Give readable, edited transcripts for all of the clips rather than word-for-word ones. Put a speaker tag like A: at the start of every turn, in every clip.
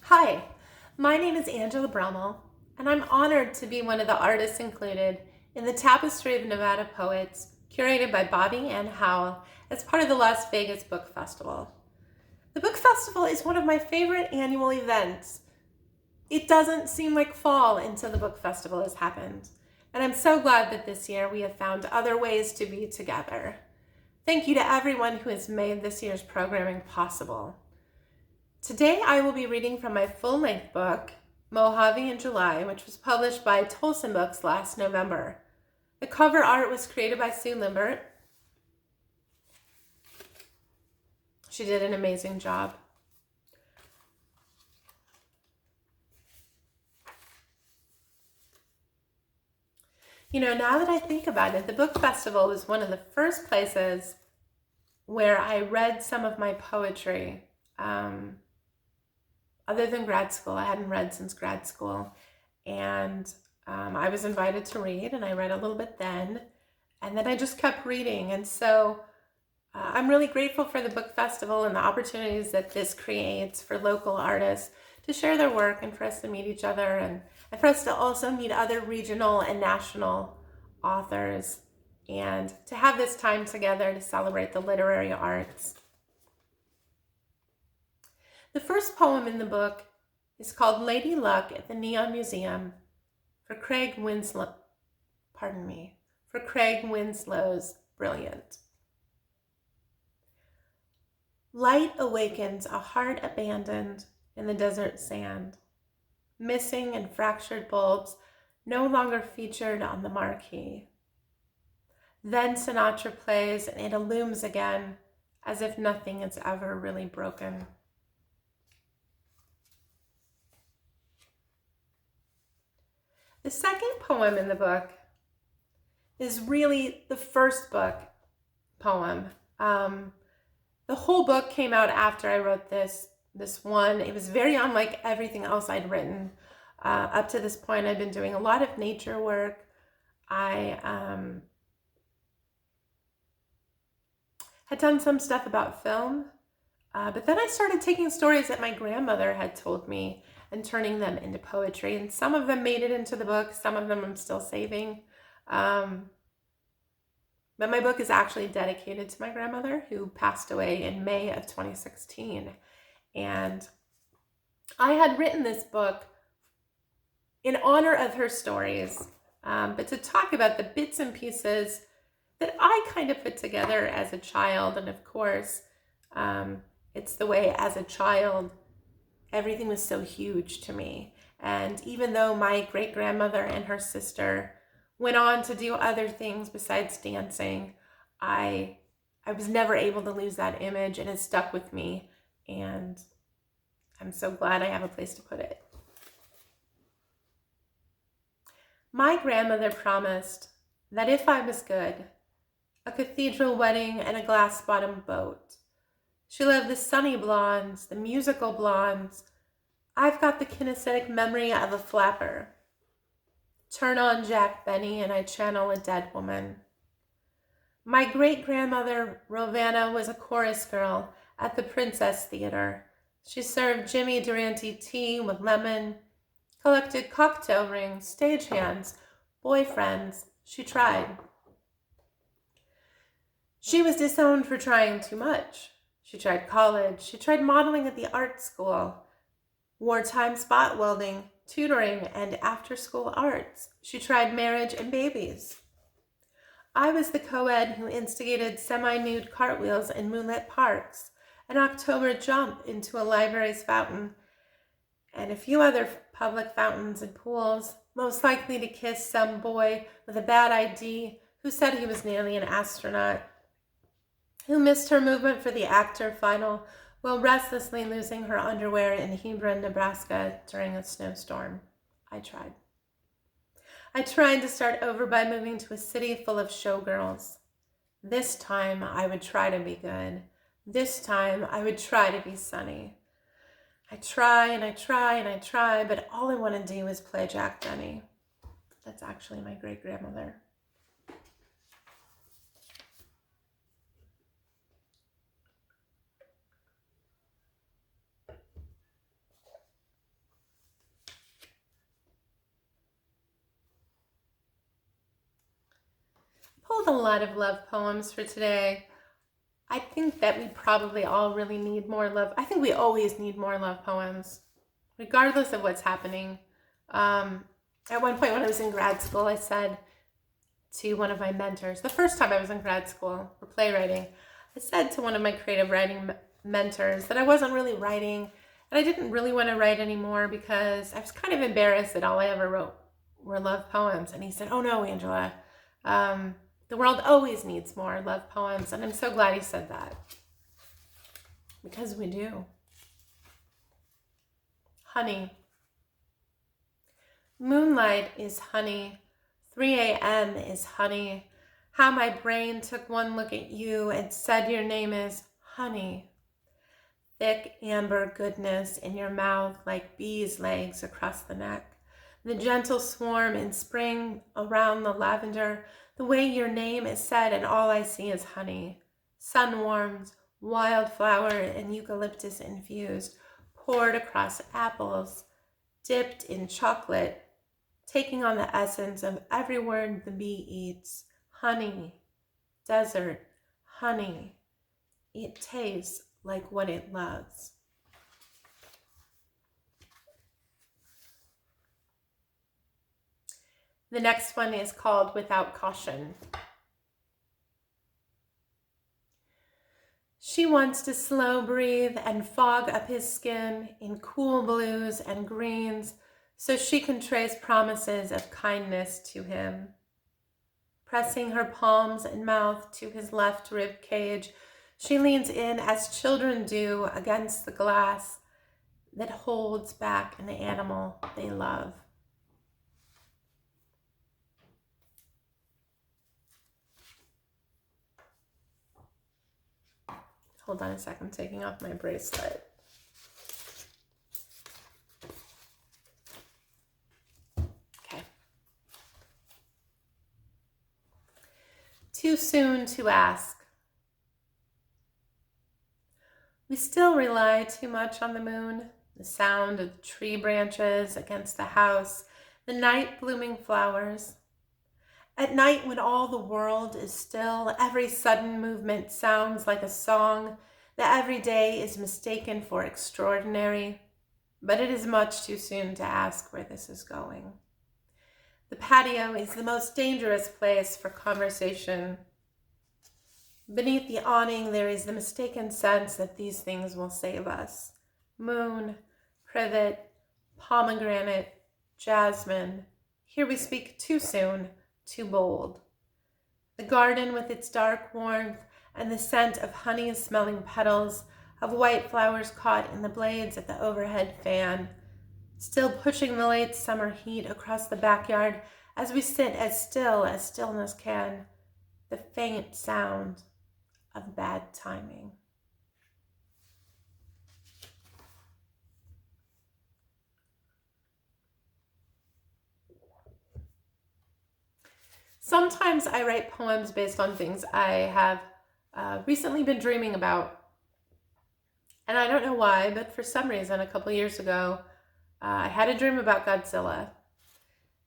A: Hi, my name is Angela Brommel, and I'm honored to be one of the artists included in the Tapestry of Nevada Poets, curated by Bobby Ann Howell as part of the Las Vegas Book Festival. The Book Festival is one of my favorite annual events. It doesn't seem like fall until the Book Festival has happened, and I'm so glad that this year we have found other ways to be together. Thank you to everyone who has made this year's programming possible. Today I will be reading from my full-length book, Mojave in July, which was published by Tolson Books last November. The cover art was created by Sue Limbert. She did an amazing job. Now that I think about it, the Book Festival was one of the first places where I read some of my poetry. Other than grad school, I hadn't read since grad school, and I was invited to read, and I read a little bit then, and then I just kept reading, and so I'm really grateful for the Book Festival and the opportunities that this creates for local artists to share their work and for us to meet each other and for us to also meet other regional and national authors and to have this time together to celebrate the literary arts. The first poem in the book is called Lady Luck at the Neon Museum for Craig Winslow's Brilliant. Light awakens a heart abandoned in the desert sand. Missing and fractured bulbs no longer featured on the marquee. Then Sinatra plays and it illumes again as if nothing is ever really broken. The second poem in the book is really the first book poem. The whole book came out after I wrote this one. It was very unlike everything else I'd written. Up to this point, I'd been doing a lot of nature work. I had done some stuff about film, but then I started taking stories that my grandmother had told me and turning them into poetry. And some of them made it into the book. Some of them I'm still saving. But my book is actually dedicated to my grandmother, who passed away in May of 2016. And I had written this book in honor of her stories, but to talk about the bits and pieces that I kind of put together as a child. And of course, it's the way as a child, everything was so huge to me. And even though my great-grandmother and her sister went on to do other things besides dancing, I was never able to lose that image, and it stuck with me. And I'm so glad I have a place to put it. My grandmother promised that if I was good, a cathedral wedding and a glass-bottomed boat. She loved the sunny blondes, the musical blondes. I've got the kinesthetic memory of a flapper. Turn on Jack Benny and I channel a dead woman. My great-grandmother, Rovanna, was a chorus girl at the Princess Theater. She served Jimmy Durante tea with lemon, collected cocktail rings, stagehands, boyfriends. She tried. She was disowned for trying too much. She tried college. She tried modeling at the art school, wartime spot welding, tutoring, and after-school arts. She tried marriage and babies. I was the co-ed who instigated semi-nude cartwheels in moonlit parks, an October jump into a library's fountain, and a few other public fountains and pools, most likely to kiss some boy with a bad ID who said he was nearly an astronaut, who missed her movement for the actor final while restlessly losing her underwear in Hebron, Nebraska during a snowstorm. I tried. I tried to start over by moving to a city full of showgirls. This time I would try to be good. This time I would try to be sunny. I try and I try and I try, but all I want to do is play Jack Benny. That's actually my great-grandmother. a lot of love poems for today. I think that we probably all really need more love. I think we always need more love poems, regardless of what's happening. At one point when I was in grad school, I said to one of my mentors, the first time I was in grad school for playwriting, I said to one of my creative writing mentors that I wasn't really writing, and I didn't really want to write anymore because I was kind of embarrassed that all I ever wrote were love poems. And he said, "Oh no, Angela, the world always needs more love poems." And I'm so glad he said that, because we do. Honey. Moonlight is honey. 3 a.m. is honey. How my brain took one look at you and said your name is honey. Thick amber goodness in your mouth like bees' legs across the neck. The gentle swarm in spring around the lavender. The way your name is said and all I see is honey. Sun warmed, wildflower and eucalyptus infused, poured across apples, dipped in chocolate, taking on the essence of every word the bee eats. Honey, desert, honey. It tastes like what it loves. The next one is called Without Caution. She wants to slow breathe and fog up his skin in cool blues and greens so she can trace promises of kindness to him. Pressing her palms and mouth to his left rib cage, she leans in as children do against the glass that holds back an animal they love. Hold on a second, I'm taking off my bracelet. Okay. Too soon to ask. We still rely too much on the moon, the sound of the tree branches against the house, the night blooming flowers. At night when all the world is still, every sudden movement sounds like a song, that every day is mistaken for extraordinary, but it is much too soon to ask where this is going. The patio is the most dangerous place for conversation. Beneath the awning, there is the mistaken sense that these things will save us. Moon, privet, pomegranate, jasmine. Here we speak too soon, too bold. The garden with its dark warmth and the scent of honey-smelling petals, of white flowers caught in the blades of the overhead fan, still pushing the late summer heat across the backyard as we sit as still as stillness can, the faint sound of bad timing. Sometimes I write poems based on things I have recently been dreaming about. And I don't know why, but for some reason, a couple years ago, I had a dream about Godzilla.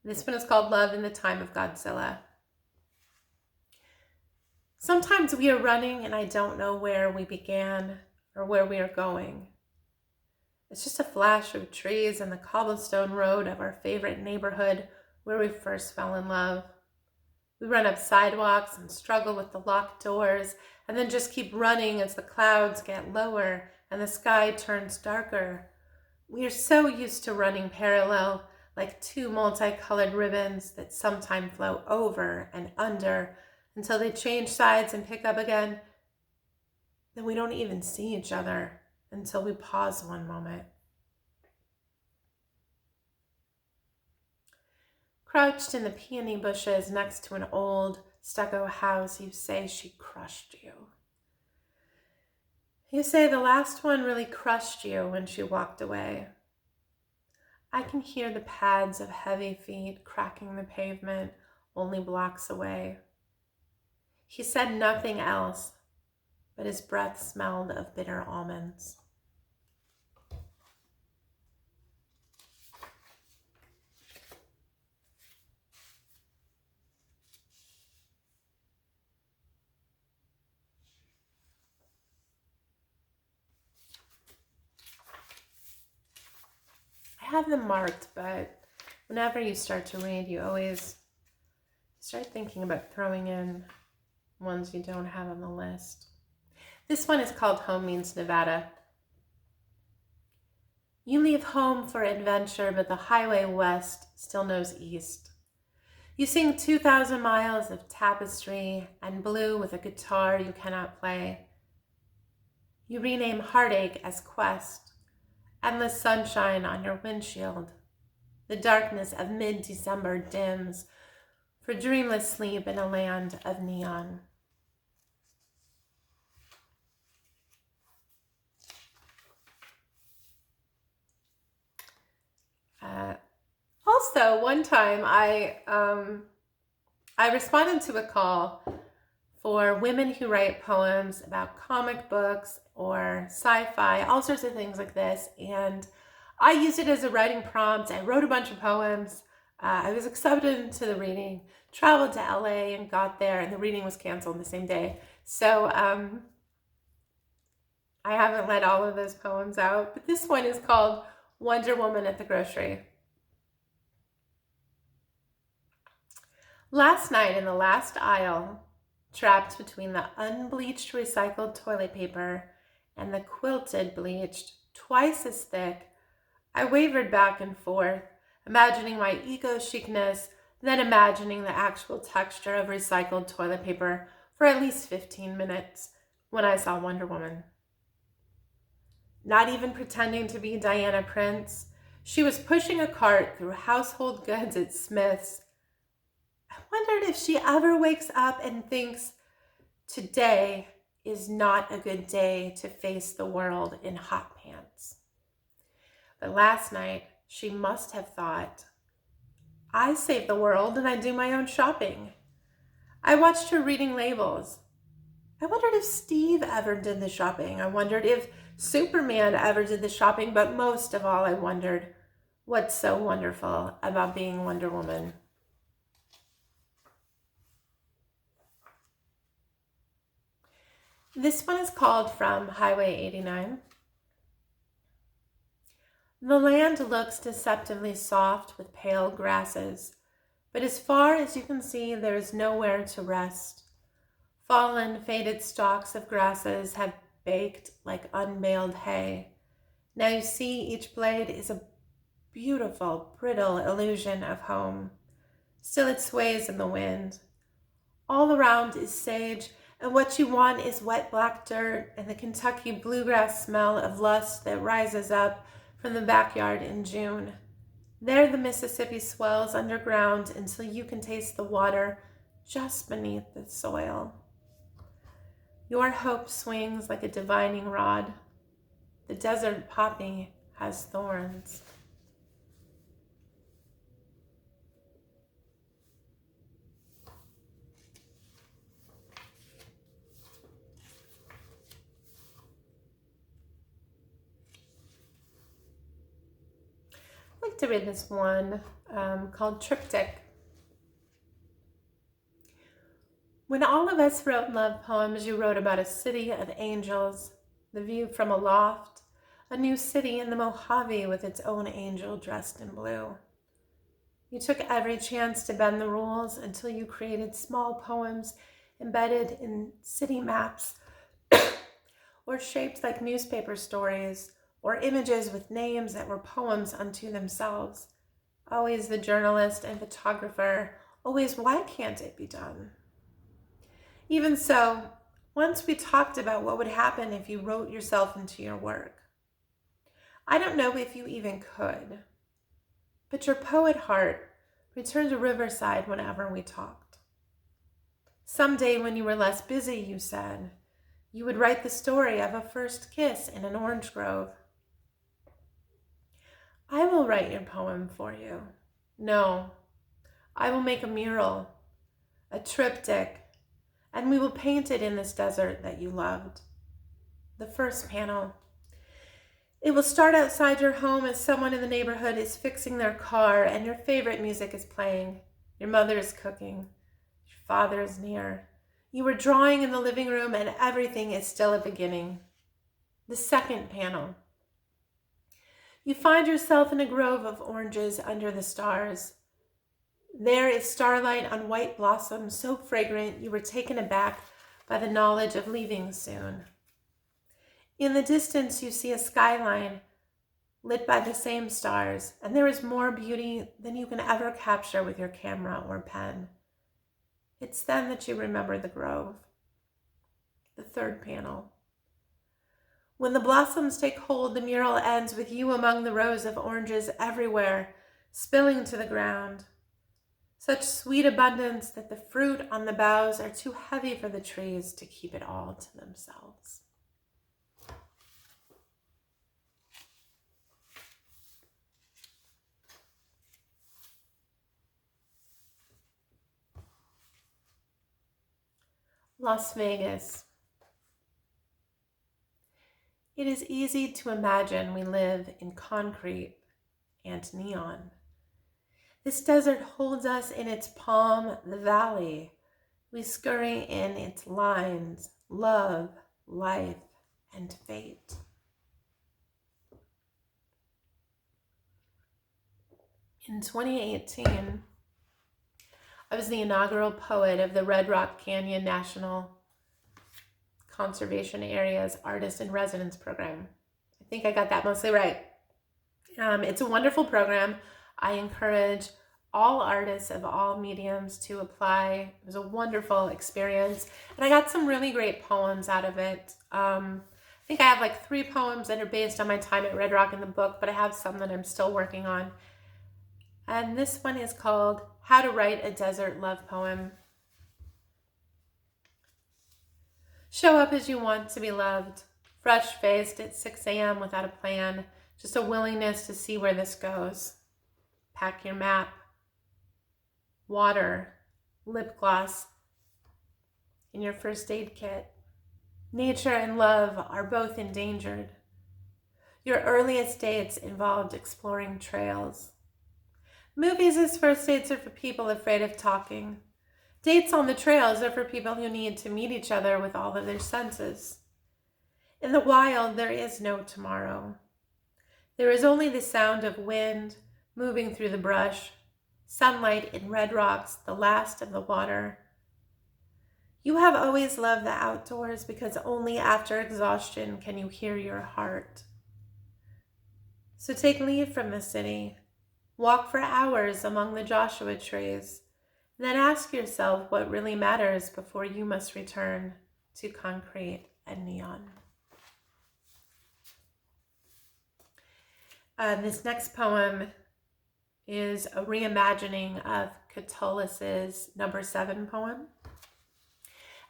A: This one is called Love in the Time of Godzilla. Sometimes we are running and I don't know where we began or where we are going. It's just a flash of trees and the cobblestone road of our favorite neighborhood where we first fell in love. We run up sidewalks and struggle with the locked doors and then just keep running as the clouds get lower and the sky turns darker. We are so used to running parallel, like two multicolored ribbons that sometimes flow over and under until they change sides and pick up again. Then we don't even see each other until we pause one moment. Crouched in the peony bushes next to an old stucco house, you say she crushed you. You say the last one really crushed you when she walked away. I can hear the pads of heavy feet cracking the pavement only blocks away. He said nothing else, but his breath smelled of bitter almonds. have them marked, but whenever you start to read, you always start thinking about throwing in ones you don't have on the list. This one is called Home Means Nevada. You leave home for adventure, but the highway west still knows east. You sing 2,000 miles of Tapestry and blue with a guitar you cannot play. You rename heartache as quest, endless sunshine on your windshield. The darkness of mid-December dims for dreamless sleep in a land of neon. Also, one time I responded to a call for women who write poems about comic books or sci-fi, all sorts of things like this. And I used it as a writing prompt. I wrote a bunch of poems. I was accepted into the reading, traveled to LA and got there, and the reading was canceled the same day. So I haven't let all of those poems out, but this one is called Wonder Woman at the Grocery. Last night in the last aisle, trapped between the unbleached recycled toilet paper and the quilted bleached, twice as thick, I wavered back and forth, imagining my ego chicness, then imagining the actual texture of recycled toilet paper for at least 15 minutes when I saw Wonder Woman. Not even pretending to be Diana Prince, she was pushing a cart through household goods at Smith's. I wondered if she ever wakes up and thinks, today is not a good day to face the world in hot pants. But last night, she must have thought, I save the world and I do my own shopping. I watched her reading labels. I wondered if Steve ever did the shopping. I wondered if Superman ever did the shopping. But most of all, I wondered, what's so wonderful about being Wonder Woman? This one is called From Highway 89. The land looks deceptively soft with pale grasses, but as far as you can see, there is nowhere to rest. Fallen, faded stalks of grasses have baked like unbaled hay. Now you see each blade is a beautiful, brittle illusion of home. Still it sways in the wind. All around is sage, and what you want is wet black dirt and the Kentucky bluegrass smell of lust that rises up from the backyard in June. There the Mississippi swells underground until you can taste the water just beneath the soil. Your hope swings like a divining rod. The desert poppy has thorns. I'd like to read this one called Triptych. When all of us wrote love poems, you wrote about a city of angels, the view from a loft, a new city in the Mojave with its own angel dressed in blue. You took every chance to bend the rules until you created small poems embedded in city maps or shaped like newspaper stories, or images with names that were poems unto themselves. Always the journalist and photographer, always why can't it be done? Even so, once we talked about what would happen if you wrote yourself into your work. I don't know if you even could, but your poet heart returned to Riverside whenever we talked. Someday when you were less busy, you said, you would write the story of a first kiss in an orange grove. I will write your poem for you. No, I will make a mural, a triptych, and we will paint it in this desert that you loved. The first panel. It will start outside your home as someone in the neighborhood is fixing their car and your favorite music is playing. Your mother is cooking. Your father is near. You were drawing in the living room and everything is still a beginning. The second panel. You find yourself in a grove of oranges under the stars. There is starlight on white blossoms so fragrant you were taken aback by the knowledge of leaving soon. In the distance you see a skyline lit by the same stars, and there is more beauty than you can ever capture with your camera or pen. It's then that you remember the grove. The third panel. When the blossoms take hold, the mural ends with you among the rows of oranges everywhere, spilling to the ground. Such sweet abundance that the fruit on the boughs are too heavy for the trees to keep it all to themselves. Las Vegas. It is easy to imagine we live in concrete and neon. This desert holds us in its palm, the valley. We scurry in its lines, love, life, and fate. In 2018, I was the inaugural poet of the Red Rock Canyon National Conservation Area's Artist in Residence program. I think I got that mostly right. It's a wonderful program. I encourage all artists of all mediums to apply. It was a wonderful experience, and I got some really great poems out of it. I think I have like 3 poems that are based on my time at Red Rock in the book, but I have some that I'm still working on. And this one is called How to Write a Desert Love Poem. Show up as you want to be loved, fresh-faced at 6 a.m. without a plan, just a willingness to see where this goes. Pack your map, water, lip gloss, and your first aid kit. Nature and love are both endangered. Your earliest dates involved exploring trails. Movies as first dates are for people afraid of talking. Dates on the trails are for people who need to meet each other with all of their senses. In the wild, there is no tomorrow. There is only the sound of wind moving through the brush, sunlight in red rocks, the last of the water. You have always loved the outdoors because only after exhaustion can you hear your heart. So take leave from the city. Walk for hours among the Joshua trees, then ask yourself what really matters before you must return to concrete and neon. This next poem is a reimagining of Catullus's number 7 poem.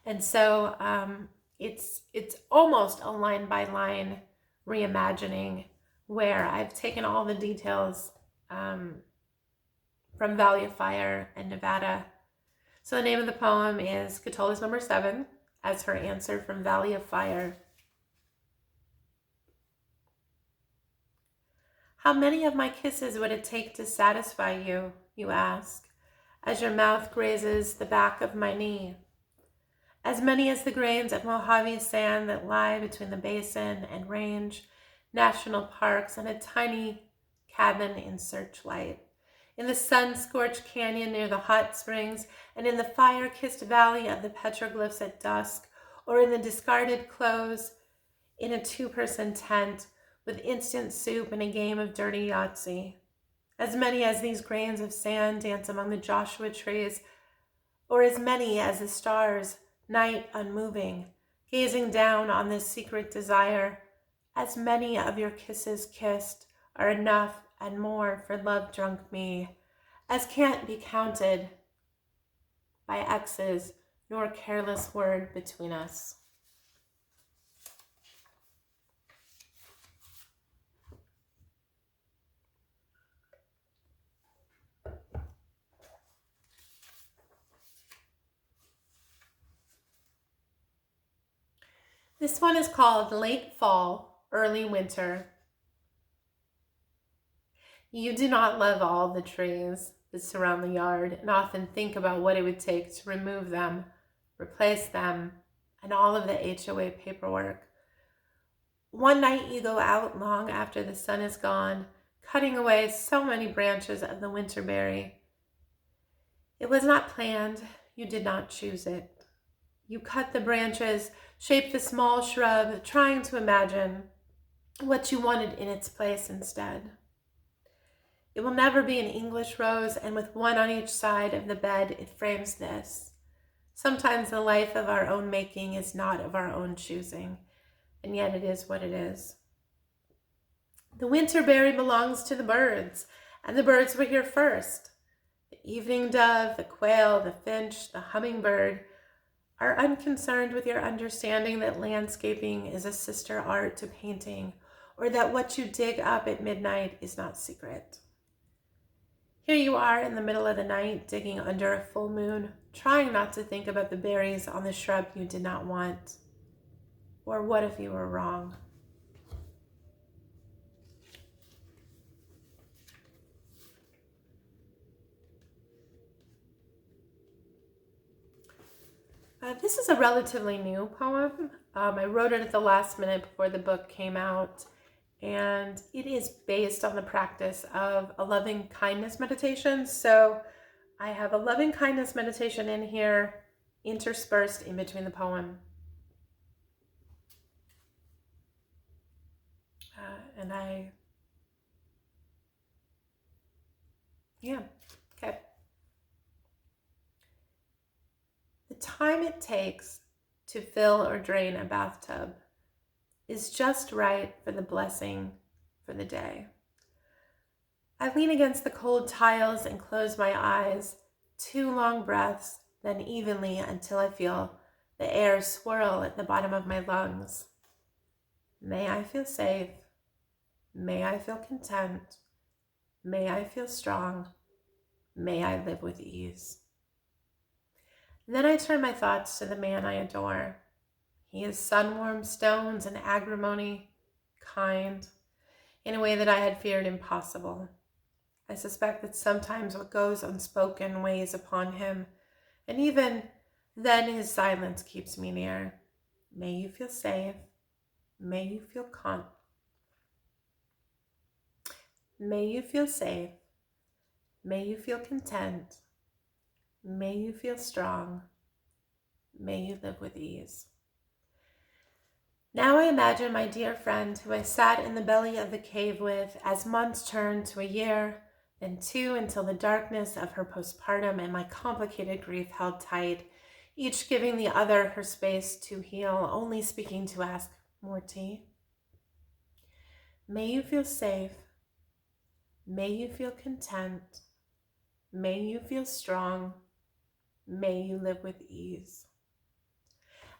A: And so it's almost a line-by-line reimagining where I've taken all the details from Valley of Fire and Nevada. So the name of the poem is Catullus number 7 as her answer from Valley of Fire. How many of my kisses would it take to satisfy you, you ask, as your mouth grazes the back of my knee? As many as the grains of Mojave sand that lie between the basin and range, national parks, and a tiny cabin in Searchlight. In the sun-scorched canyon near the hot springs, and in the fire-kissed valley of the petroglyphs at dusk, or in the discarded clothes in a 2-person tent with instant soup and a game of dirty Yahtzee. As many as these grains of sand dance among the Joshua trees, or as many as the stars, night unmoving, gazing down on this secret desire. As many of your kisses kissed are enough and more for love-drunk me, as can't be counted by X's nor careless word between us. This one is called Late Fall, Early Winter. You do not love all the trees that surround the yard and often think about what it would take to remove them, replace them, and all of the HOA paperwork. One night you go out long after the sun is gone, cutting away so many branches of the winterberry. It was not planned. You did not choose it. You cut the branches, shaped the small shrub, trying to imagine what you wanted in its place instead. It will never be an English rose, and with one on each side of the bed, it frames this. Sometimes the life of our own making is not of our own choosing, and yet it is what it is. The winterberry belongs to the birds, and the birds were here first. The evening dove, the quail, the finch, the hummingbird are unconcerned with your understanding that landscaping is a sister art to painting, or that what you dig up at midnight is not secret. Here you are in the middle of the night, digging under a full moon, trying not to think about the berries on the shrub you did not want. Or what if you were wrong? This is a relatively new poem. I wrote it at the last minute before the book came out, and it is based on the practice of a loving kindness meditation. So I have a loving kindness meditation in here, interspersed in between the poem. Okay. The time it takes to fill or drain a bathtub is just right for the blessing for the day. I lean against the cold tiles and close my eyes, 2 long breaths, then evenly until I feel the air swirl at the bottom of my lungs. May I feel safe. May I feel content. May I feel strong. May I live with ease. Then I turn my thoughts to the man I adore. He is sun-warmed stones and agrimony, kind, in a way that I had feared impossible. I suspect that sometimes what goes unspoken weighs upon him, and even then his silence keeps me near. May you feel safe. May you feel May you feel safe. May you feel content. May you feel strong. May you live with ease. Now I imagine my dear friend who I sat in the belly of the cave with as months turned to a year, then 2 until the darkness of her postpartum and my complicated grief held tight, each giving the other her space to heal, only speaking to ask, more tea? May you feel safe. May you feel content. May you feel strong. May you live with ease.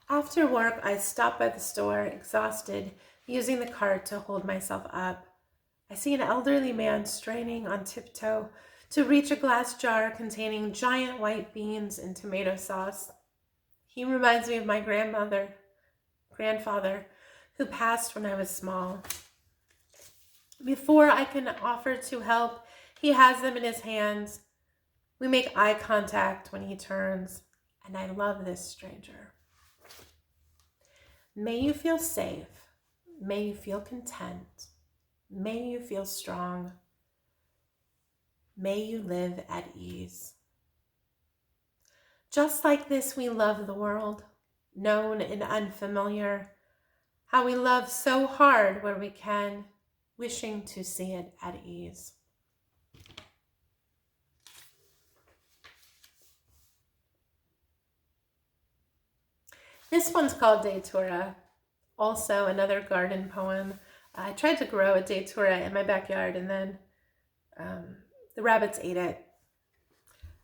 A: After work, I stop by the store, exhausted, using the cart to hold myself up. I see an elderly man straining on tiptoe to reach a glass jar containing giant white beans and tomato sauce. He reminds me of my grandfather, who passed when I was small. Before I can offer to help, he has them in his hands. We make eye contact when he turns, and I love this stranger. May you feel safe. May you feel content. May you feel strong. May you live at ease. Just like this, we love the world, known and unfamiliar. How we love so hard where we can, wishing to see it at ease. This one's called Daytora, also another garden poem. I tried to grow a Daytora in my backyard, and then the rabbits ate it.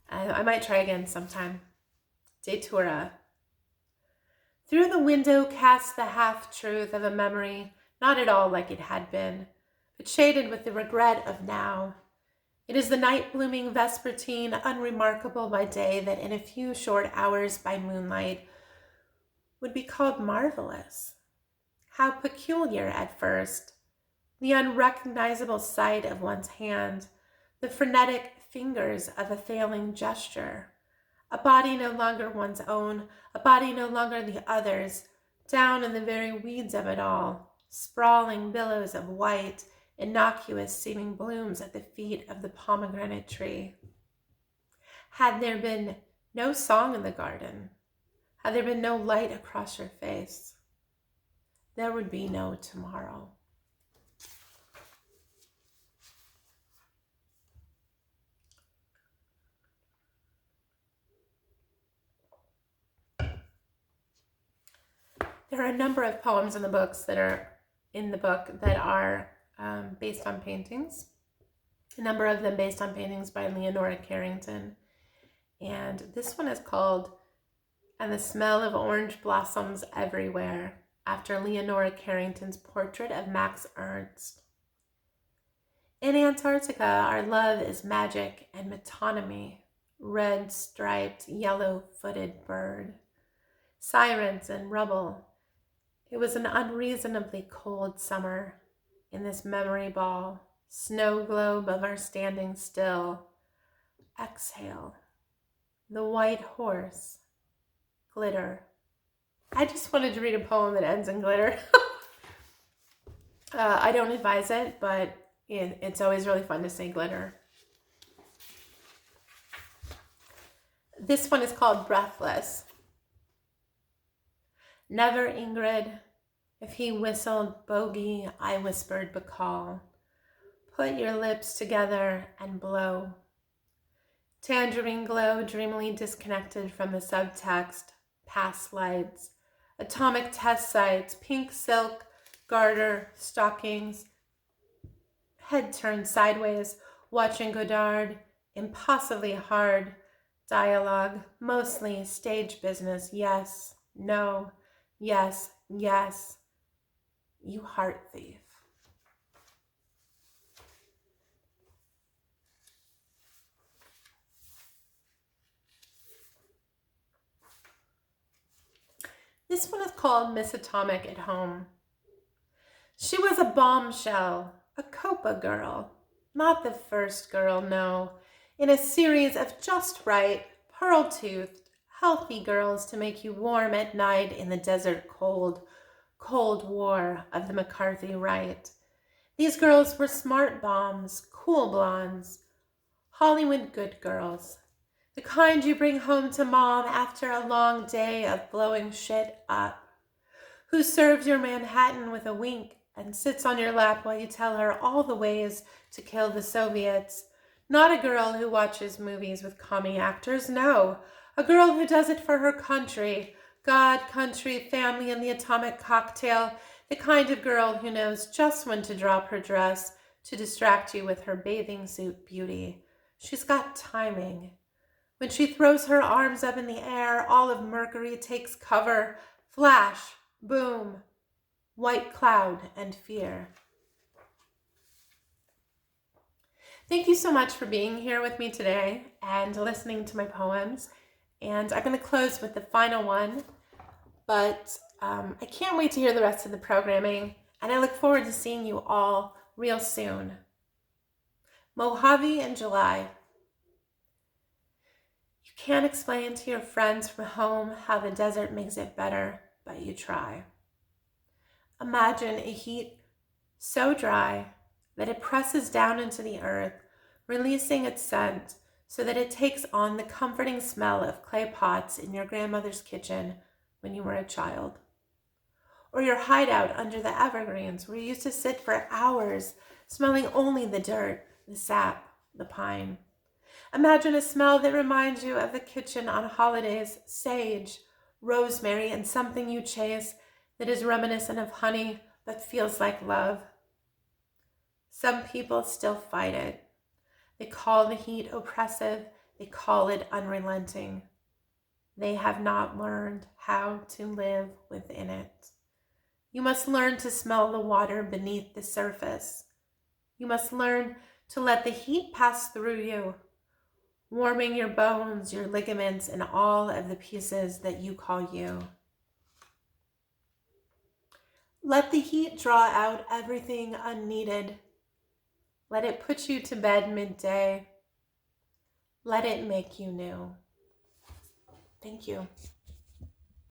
A: I might try again sometime. Daytora. Through the window casts the half-truth of a memory, not at all like it had been, but shaded with the regret of now. It is the night-blooming vespertine, unremarkable by day, that in a few short hours by moonlight would be called marvelous. How peculiar at first, the unrecognizable sight of one's hand, the frenetic fingers of a failing gesture, a body no longer one's own, a body no longer the other's, down in the very weeds of it all, sprawling billows of white, innocuous seeming blooms at the feet of the pomegranate tree. Had there been no song in the garden, had there been no light across your face, there would be no tomorrow. There are a number of poems in the book that are based on paintings. A number of them based on paintings by Leonora Carrington. And this one is called "And the Smell of Orange Blossoms Everywhere," after Leonora Carrington's portrait of Max Ernst. In Antarctica, our love is magic and metonymy, red-striped, yellow-footed bird. Sirens and rubble. It was an unreasonably cold summer in this memory ball, snow globe of our standing still. Exhale. The white horse. Glitter. I just wanted to read a poem that ends in glitter. I don't advise it, but it's always really fun to say glitter. This one is called Breathless. Never, Ingrid. If he whistled bogey, I whispered Bacall. Put your lips together and blow. Tangerine glow, dreamily disconnected from the subtext, past lights, atomic test sites, pink silk, garter, stockings, head turned sideways, watching Godard, impossibly hard, dialogue, mostly stage business, yes, no, yes, yes, you heart thief. This one is called Miss Atomic at Home. She was a bombshell, a Copa girl, not the first girl, no, in a series of just right, pearl-toothed, healthy girls to make you warm at night in the desert cold war of the McCarthy right. These girls were smart bombs, cool blondes, Hollywood good girls, the kind you bring home to mom after a long day of blowing shit up, who serves your Manhattan with a wink and sits on your lap while you tell her all the ways to kill the Soviets. Not a girl who watches movies with commie actors, no. A girl who does it for her country, God, country, family, and the atomic cocktail. The kind of girl who knows just when to drop her dress to distract you with her bathing suit beauty. She's got timing. When she throws her arms up in the air, all of Mercury takes cover. Flash, boom, white cloud and fear. Thank you so much for being here with me today and listening to my poems. And I'm going to close with the final one, but I can't wait to hear the rest of the programming, and I look forward to seeing you all real soon. Mojave in July. You can't explain to your friends from home how the desert makes it better, but you try. Imagine a heat so dry that it presses down into the earth, releasing its scent so that it takes on the comforting smell of clay pots in your grandmother's kitchen when you were a child. Or your hideout under the evergreens where you used to sit for hours smelling only the dirt, the sap, the pine. Imagine a smell that reminds you of the kitchen on holidays, sage, rosemary, and something you chase that is reminiscent of honey but feels like love. Some people still fight it. They call the heat oppressive. They call it unrelenting. They have not learned how to live within it. You must learn to smell the water beneath the surface. You must learn to let the heat pass through you, warming your bones, your ligaments, and all of the pieces that you call you. Let the heat draw out everything unneeded. Let it put you to bed midday. Let it make you new. Thank you.